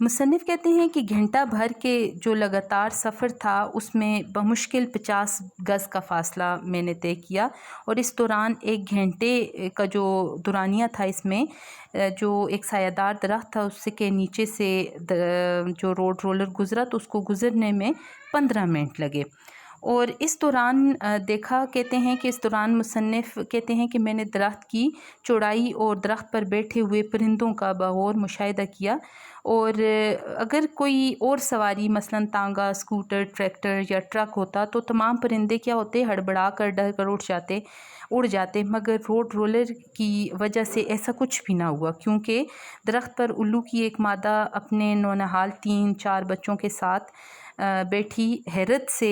مصنف کہتے ہیں کہ گھنٹہ بھر کے جو لگاتار سفر تھا اس میں بمشکل 50 گز کا فاصلہ میں نے طے کیا، اور اس دوران ایک گھنٹے کا جو دورانیہ تھا اس میں جو ایک سایہ دار درخت تھا اس کے نیچے سے جو روڈ رولر گزرا تو اس کو گزرنے میں 15 منٹ لگے۔ اور اس دوران دیکھا کہتے ہیں کہ اس دوران مصنف کہتے ہیں کہ میں نے درخت کی چوڑائی اور درخت پر بیٹھے ہوئے پرندوں کا بغور مشاہدہ کیا، اور اگر کوئی اور سواری مثلاً تانگا، اسکوٹر، ٹریکٹر یا ٹرک ہوتا تو تمام پرندے کیا ہوتے، ہڑبڑا کر ڈر کر اڑ جاتے، مگر روڈ رولر کی وجہ سے ایسا کچھ بھی نہ ہوا، کیونکہ درخت پر الو کی ایک مادہ اپنے نونہال 3-4 بچوں کے ساتھ بیٹھی حیرت سے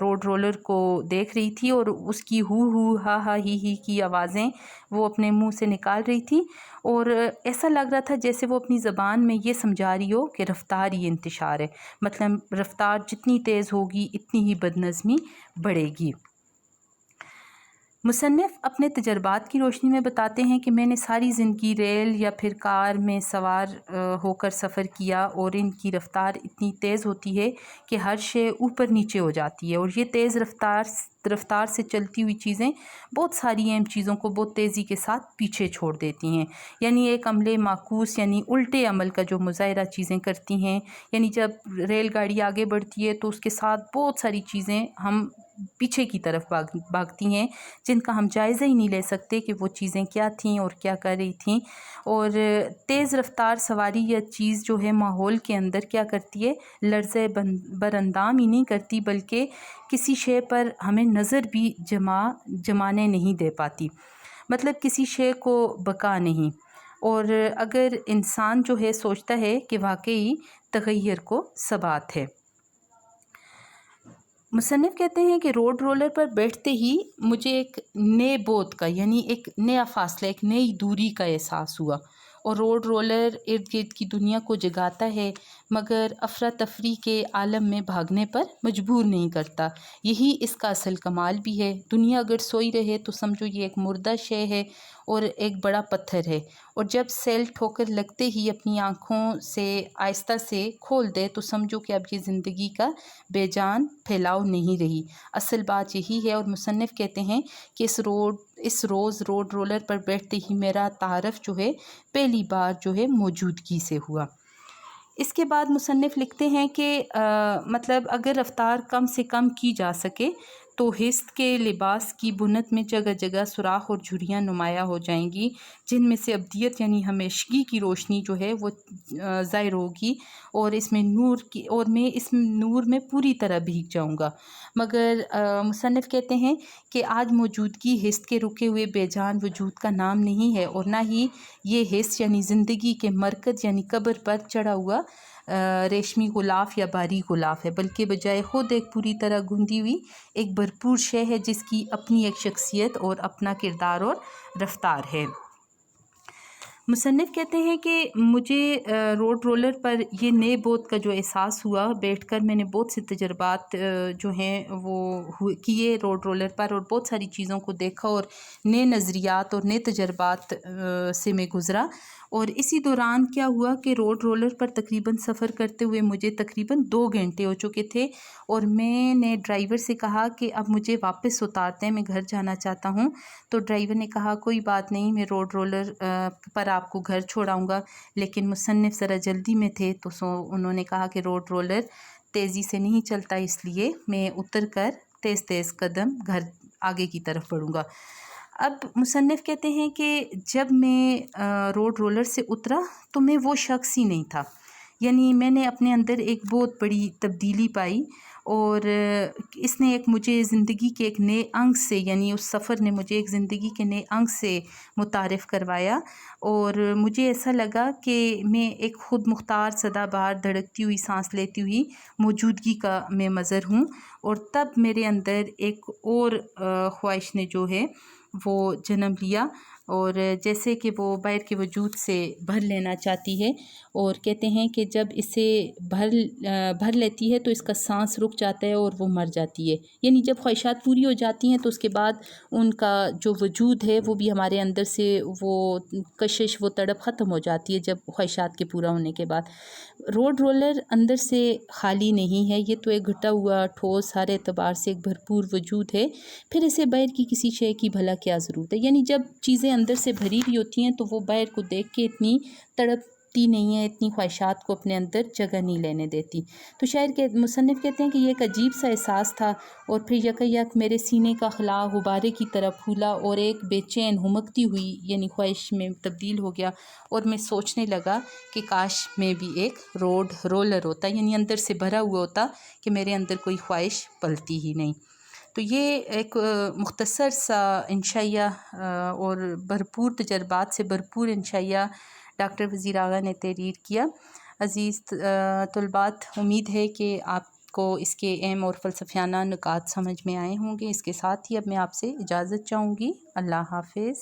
روڈ رولر کو دیکھ رہی تھی، اور اس کی ہو ہو ہا ہا ہی کی آوازیں وہ اپنے منہ سے نکال رہی تھی، اور ایسا لگ رہا تھا جیسے وہ اپنی زبان میں یہ سمجھا رہی ہو کہ رفتار ہی انتشار ہے، مطلب رفتار جتنی تیز ہوگی اتنی ہی بدنظمی بڑھے گی۔ مصنف اپنے تجربات کی روشنی میں بتاتے ہیں کہ میں نے ساری زندگی ریل یا پھر کار میں سوار ہو کر سفر کیا، اور ان کی رفتار اتنی تیز ہوتی ہے کہ ہر شے اوپر نیچے ہو جاتی ہے، اور یہ تیز رفتار سے چلتی ہوئی چیزیں بہت ساری اہم چیزوں کو بہت تیزی کے ساتھ پیچھے چھوڑ دیتی ہیں، یعنی ایک عملے معکوس یعنی الٹے عمل کا جو مظاہرہ چیزیں کرتی ہیں، یعنی جب ریل گاڑی آگے بڑھتی ہے تو اس کے ساتھ بہت ساری چیزیں ہم پیچھے کی طرف بھاگتی ہیں جن کا ہم جائزہ ہی نہیں لے سکتے کہ وہ چیزیں کیا تھیں اور کیا کر رہی تھیں۔ اور تیز رفتار سواری یا چیز جو ہے ماحول کے اندر کیا کرتی ہے، لرزے براندام ہی نہیں کرتی بلکہ کسی شے پر ہمیں نظر بھی جمانے نہیں دے پاتی، مطلب کسی شے کو بقا نہیں۔ اور اگر انسان جو ہے سوچتا ہے کہ واقعی تغیر کو ثبات ہے۔ مصنف کہتے ہیں کہ روڈ رولر پر بیٹھتے ہی مجھے ایک نئے بعد کا یعنی ایک نیا فاصلہ، ایک نئی دوری کا احساس ہوا، اور روڈ رولر ارد گرد کی دنیا کو جگاتا ہے مگر افراتفری کے عالم میں بھاگنے پر مجبور نہیں کرتا۔ یہی اس کا اصل کمال بھی ہے۔ دنیا اگر سوئی رہے تو سمجھو یہ ایک مردہ شے ہے اور ایک بڑا پتھر ہے، اور جب سیل ٹھوکر لگتے ہی اپنی آنکھوں سے آہستہ سے کھول دے تو سمجھو کہ اب یہ زندگی کا بے جان پھیلاؤ نہیں رہی۔ اصل بات یہی ہے، اور مصنف کہتے ہیں کہ اس روز روڈ رولر پر بیٹھتے ہی میرا تعارف جو ہے پہلی بار جو ہے موجودگی سے ہوا۔ اس کے بعد مصنف لکھتے ہیں کہ مطلب اگر رفتار کم سے کم کی جا سکے تو ہست کے لباس کی بنت میں جگہ جگہ سوراخ اور جھریاں نمایاں ہو جائیں گی، جن میں سے ابدیت یعنی ہمیشگی کی روشنی جو ہے وہ ظاہر ہوگی، اور میں اس نور میں پوری طرح بھیگ جاؤں گا۔ مگر مصنف کہتے ہیں کہ آج موجودگی ہست کے رکے ہوئے بے جان وجود کا نام نہیں ہے، اور نہ ہی یہ ہست یعنی زندگی کے مرکز یعنی قبر پر چڑھا ہوا ریشمی غلاف یا باریک غلاف ہے، بلکہ بجائے خود ایک پوری طرح گندی ہوئی ایک بھرپور شے ہے جس کی اپنی ایک شخصیت اور اپنا کردار اور رفتار ہے۔ مصنف کہتے ہیں کہ مجھے روڈ رولر پر یہ نئے بعد کا جو احساس ہوا، بیٹھ کر میں نے بہت سے تجربات جو ہیں وہ کیے روڈ رولر پر، اور بہت ساری چیزوں کو دیکھا اور نئے نظریات اور نئے تجربات سے میں گزرا، اور اسی دوران کیا ہوا کہ روڈ رولر پر تقریباً سفر کرتے ہوئے مجھے تقریباً 2 گھنٹے ہو چکے تھے، اور میں نے ڈرائیور سے کہا کہ اب مجھے واپس اتارتے ہیں، میں گھر جانا چاہتا ہوں۔ تو ڈرائیور نے کہا کوئی بات نہیں، میں روڈ رولر پر آپ کو گھر چھوڑاؤں گا، لیکن مصنف ذرا جلدی میں تھے تو انہوں نے کہا کہ روڈ رولر تیزی سے نہیں چلتا، اس لیے میں اتر کر تیز قدم گھر آگے کی طرف بڑھوں گا۔ اب مصنف کہتے ہیں کہ جب میں روڈ رولر سے اترا تو میں وہ شخص ہی نہیں تھا، یعنی میں نے اپنے اندر ایک بہت بڑی تبدیلی پائی، اور اس نے مجھے زندگی کے ایک نئے انگ سے یعنی اس سفر نے مجھے ایک زندگی کے نئے انگ سے متعارف کروایا، اور مجھے ایسا لگا کہ میں ایک خود مختار سدا بہار دھڑکتی ہوئی سانس لیتی ہوئی موجودگی کا میں مظہر ہوں، اور تب میرے اندر ایک اور خواہش نے جو ہے وہ جنم لیا، اور جیسے کہ وہ بیر کے وجود سے بھر لینا چاہتی ہے، اور کہتے ہیں کہ جب اسے بھر لیتی ہے تو اس کا سانس رک جاتا ہے اور وہ مر جاتی ہے. یعنی جب خواہشات پوری ہو جاتی ہیں تو اس کے بعد ان کا جو وجود ہے وہ بھی ہمارے اندر سے وہ کشش، وہ تڑپ ختم ہو جاتی ہے جب خواہشات کے پورا ہونے کے بعد. روڈ رولر اندر سے خالی نہیں ہے، یہ تو ایک گھٹا ہوا ٹھوس، ہر اعتبار سے ایک بھرپور وجود ہے. پھر اسے بیر کی کسی شے کی بھلا کیا ضرورت ہے؟ یعنی جب چیزیں اندر سے بھری ہوئی ہوتی ہیں تو وہ بیر کو دیکھ کے اتنی تڑپتی نہیں ہے، اتنی خواہشات کو اپنے اندر جگہ نہیں لینے دیتی. تو شاعر کے مصنف کہتے ہیں کہ یہ ایک عجیب سا احساس تھا، اور پھر یک میرے سینے کا خلا غبارے کی طرح پھولا اور ایک بے چین ہمکتی ہوئی یعنی خواہش میں تبدیل ہو گیا. اور میں سوچنے لگا کہ کاش میں بھی ایک روڈ رولر ہوتا، یعنی اندر سے بھرا ہوا ہوتا کہ میرے اندر کوئی خواہش پلتی ہی نہیں. تو یہ ایک مختصر سا انشائیہ اور بھرپور تجربات سے بھرپور انشائیہ ڈاکٹر وزیر آغا نے تحریر کیا. عزیز طلبات، امید ہے کہ آپ کو اس کے اہم اور فلسفیانہ نکات سمجھ میں آئے ہوں گے. اس کے ساتھ ہی اب میں آپ سے اجازت چاہوں گی. اللہ حافظ.